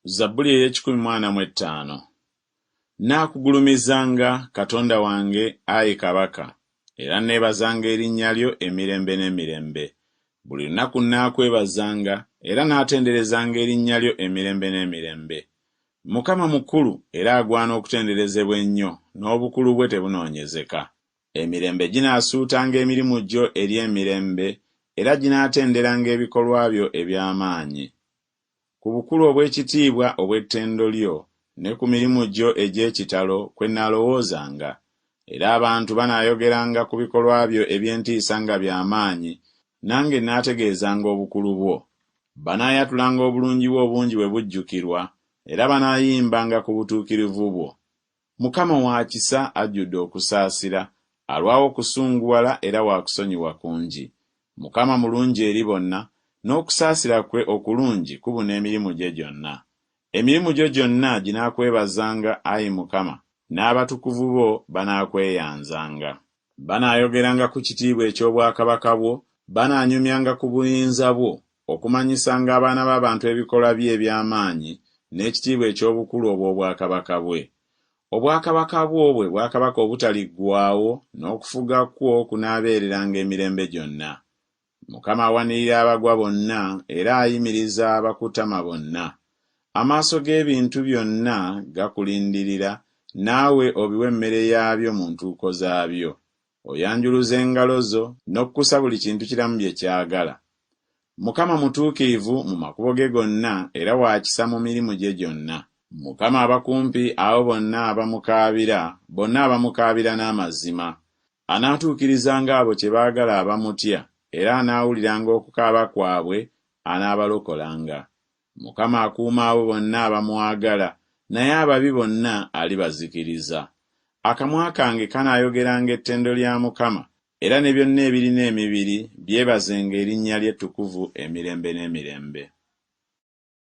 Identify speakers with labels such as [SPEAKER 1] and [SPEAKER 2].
[SPEAKER 1] Zabbuli ey'ekikumi Naakugulumizanga Katonda wange ayi kabaka, era neebazanga erinnya lyo emirembe n'emirembe. Buli lunaku naakwebazanga era naatenderezanga erinnya lyo emirembe n'emirembe. Mukama mukulu era agwana okutenderezebwa ennyo, n'obukulu bwe tebunoonyezeka. Emirembe ginaasuutanga emirimu gyo eri emirembe, era ginaatenderanga ebikolwa byo eby'amaanyi. Ku bukulu obw'ekitiibwa obw'ettendo lyo, ne ku mirimu gyo egy'ekitalo kwe naalowoozanga, era abantu banaayogeranga ku bikolwa byo eby'entiisa nga by'amaanyi, nange naategeezanga obukulu bwo. Banaayatulanga obulungi bwo obungi bwe bujjukirwa, era banaayimbanga ku butuukirivu bwo. Mukama wa kisa, ajjudde okusaasira, alwawo okusunguwala era wa kusonyiwa kungi. Mukama mulungi eri bonna, n'okusaasira kwe okulungi kubuna emirimu gye gyonna. Emirimu gyo gyonna ginaakwebazanga, ayi Mukama, n'abatukuvu bo banaakweyanzanga. Banaayogeranga ku kitiibwa eky'obwakabaka bwo, banaanyumyanga ku buyinza bwo, okumanyisanga abaana b'abantu ebikolwa bye eby'amaanyi, n'ekitiibwa eky'obukulu obw'obwakabaka bwe. Obwakabaka bwo bwe bwakabaka obutaliggwaawo, n'okufuga kwo kunaabeereranga emirembe gyonna. Mukama awanirira abagwa bonna, era ayimiriza abakutama bonna. Amaaso g'ebintu byonna gakulindirira, naawe obiwa emmere yaabyo mu ntuuko zaabyo. Oyanjuluza engalo zo, n'okkusa buli kintu kiramu bye kyagala. Mukama mutuukirivu mu makubo ge gonna, era wa kisa mu mirimu gye gyonna. Mukama abakumpi abo bonna abamukaabira, bonna abamukaabira n'amazima. Anaatuukirizanga abo kye baagala abamutya, era anaawuliranga okukaaba kwabwe, anaabalokolanga. Mukama akuuma abo bonna abamwagala, naye ababi bonna alibazikiriza. Akamwa kange kanaayogeranga ettendo lya Mukama, era ne byonna ebirina emibiri byebazenga erinnya lye ettukuvu emirembe n'emirembe.